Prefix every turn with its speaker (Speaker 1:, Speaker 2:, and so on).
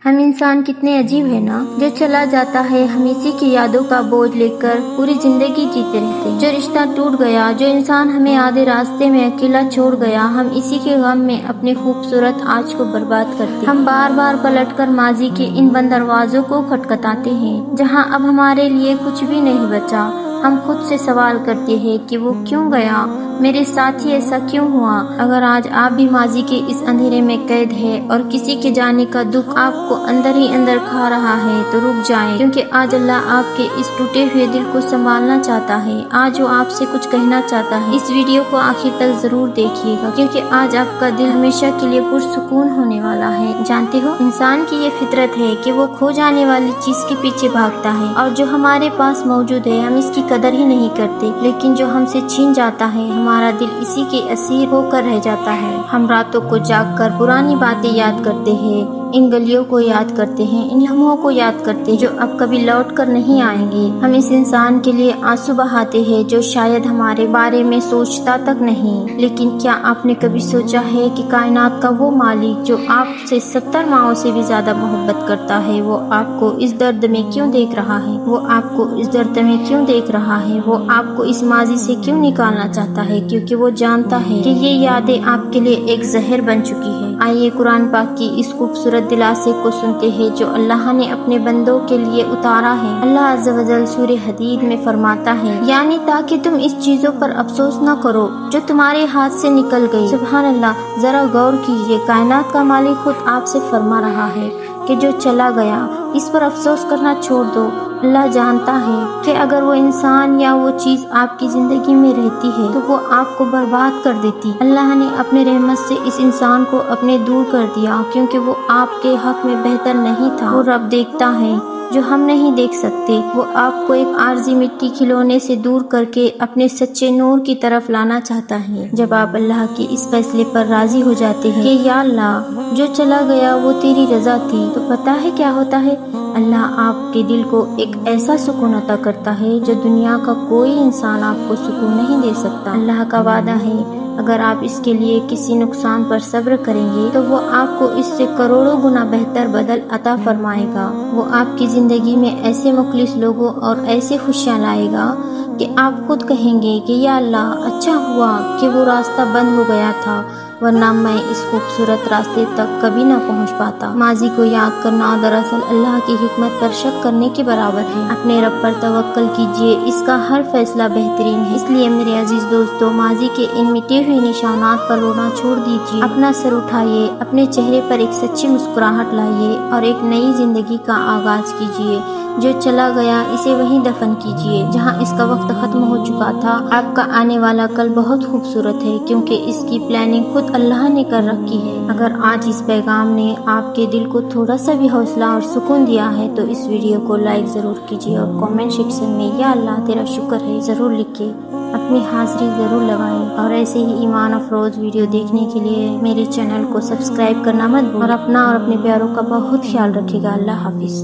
Speaker 1: ہم انسان کتنے عجیب ہے نا، جو چلا جاتا ہے ہم اسی کی یادوں کا بوجھ لے کر پوری زندگی جیتے رہتے ہیں۔ جو رشتہ ٹوٹ گیا، جو انسان ہمیں آدھے راستے میں اکیلا چھوڑ گیا، ہم اسی کے غم میں اپنے خوبصورت آج کو برباد کرتے ہیں۔ ہم بار بار پلٹ کر ماضی کے ان بند دروازوں کو کھٹکھٹاتے ہیں جہاں اب ہمارے لیے کچھ بھی نہیں بچا۔ ہم خود سے سوال کرتے ہیں کہ وہ کیوں گیا، میرے ساتھ ہی ایسا کیوں ہوا۔ اگر آج آپ بھی ماضی کے اس اندھیرے میں قید ہے اور کسی کے جانے کا دکھ آپ کو اندر ہی اندر کھا رہا ہے تو رک جائیں، کیونکہ آج اللہ آپ کے اس ٹوٹے ہوئے دل کو سنبھالنا چاہتا ہے۔ آج وہ آپ سے کچھ کہنا چاہتا ہے۔ اس ویڈیو کو آخر تک ضرور دیکھیے گا، کیونکہ آج آپ کا دل ہمیشہ کے لیے پرسکون ہونے والا ہے۔ جانتے ہو، انسان کی یہ فطرت ہے کہ وہ کھو جانے والی چیز کے پیچھے بھاگتا ہے، اور جو ہمارے پاس موجود ہے ہم اس کی قدر ہی نہیں کرتے، لیکن جو ہم سے چھین جاتا ہے ہمارا دل اسی کے اسیر ہو کر رہ جاتا ہے۔ ہم راتوں کو جاگ کر پرانی باتیں یاد کرتے ہیں، ان گلیوں کو یاد کرتے ہیں، ان لمحوں کو یاد کرتے ہیں جو اب کبھی لوٹ کر نہیں آئیں گے۔ ہم اس انسان کے لیے آنسو بہاتے ہیں جو شاید ہمارے بارے میں سوچتا تک نہیں، لیکن کیا آپ نے کبھی سوچا ہے کہ کائنات کا وہ مالک جو آپ سے 70 ماؤں سے بھی زیادہ محبت کرتا ہے، وہ آپ کو اس درد میں کیوں دیکھ رہا ہے؟ وہ آپ کو اس درد میں کیوں دیکھ رہا ہے؟ وہ آپ کو اس ماضی سے کیوں نکالنا چاہتا ہے؟ کیونکہ وہ جانتا ہے کہ یہ یادیں آپ کے لیے ایک زہر بن چکی ہے۔ آئیے قرآن پاک کی اس خوبصورت دلاسے کو سنتے ہیں جو اللہ نے اپنے بندوں کے لیے اتارا ہے۔ اللہ عز و جل سورہ حدید میں فرماتا ہے، یعنی تاکہ تم اس چیزوں پر افسوس نہ کرو جو تمہارے ہاتھ سے نکل گئی۔ سبحان اللہ، ذرا غور کیجئے، کائنات کا مالک خود آپ سے فرما رہا ہے کہ جو چلا گیا اس پر افسوس کرنا چھوڑ دو۔ اللہ جانتا ہے کہ اگر وہ انسان یا وہ چیز آپ کی زندگی میں رہتی ہے تو وہ آپ کو برباد کر دیتی۔ اللہ نے اپنے رحمت سے اس انسان کو اپنے دور کر دیا، کیونکہ وہ آپ کے حق میں بہتر نہیں تھا۔ وہ رب دیکھتا ہے جو ہم نہیں دیکھ سکتے۔ وہ آپ کو ایک عارضی مٹی کھلونے سے دور کر کے اپنے سچے نور کی طرف لانا چاہتا ہے۔ جب آپ اللہ کے اس فیصلے پر راضی ہو جاتے ہیں کہ یا اللہ جو چلا گیا وہ تیری رضا تھی، تو پتہ ہے کیا ہوتا ہے؟ اللہ آپ کے دل کو ایک ایسا سکون عطا کرتا ہے جو دنیا کا کوئی انسان آپ کو سکون نہیں دے سکتا۔ اللہ کا وعدہ ہے، اگر آپ اس کے لیے کسی نقصان پر صبر کریں گے تو وہ آپ کو اس سے کروڑوں گنا بہتر بدل عطا فرمائے گا۔ وہ آپ کی زندگی میں ایسے مخلص لوگوں اور ایسے خوشیاں لائے گا کہ آپ خود کہیں گے کہ یا اللہ اچھا ہوا کہ وہ راستہ بند ہو گیا تھا، ورنہ میں اس خوبصورت راستے تک کبھی نہ پہنچ پاتا۔ ماضی کو یاد کرنا دراصل اللہ کی حکمت پر شک کرنے کے برابر ہے۔ اپنے رب پر توکل کیجئے، اس کا ہر فیصلہ بہترین ہے۔ اس لیے میرے عزیز دوستو، ماضی کے ان مٹے ہوئے نشانات پر رونا چھوڑ دیجئے، اپنا سر اٹھائیے، اپنے چہرے پر ایک سچی مسکراہٹ لائیے اور ایک نئی زندگی کا آغاز کیجئے۔ جو چلا گیا اسے وہیں دفن کیجئے جہاں اس کا وقت ختم ہو چکا تھا۔ آپ کا آنے والا کل بہت خوبصورت ہے، کیونکہ اس کی پلاننگ خود اللہ نے کر رکھی ہے۔ اگر آج اس پیغام نے آپ کے دل کو تھوڑا سا بھی حوصلہ اور سکون دیا ہے تو اس ویڈیو کو لائک ضرور کیجئے اور کامنٹ سیکشن میں یا اللہ تیرا شکر ہے ضرور لکھیں۔ اپنی حاضری ضرور لگائیں، اور ایسے ہی ایمان افروز ویڈیو دیکھنے کے لیے میرے چینل کو سبسکرائب کرنا مت بھولیں، اور اپنا اور اپنے پیاروں کا بہت خیال رکھے گا۔ اللہ حافظ۔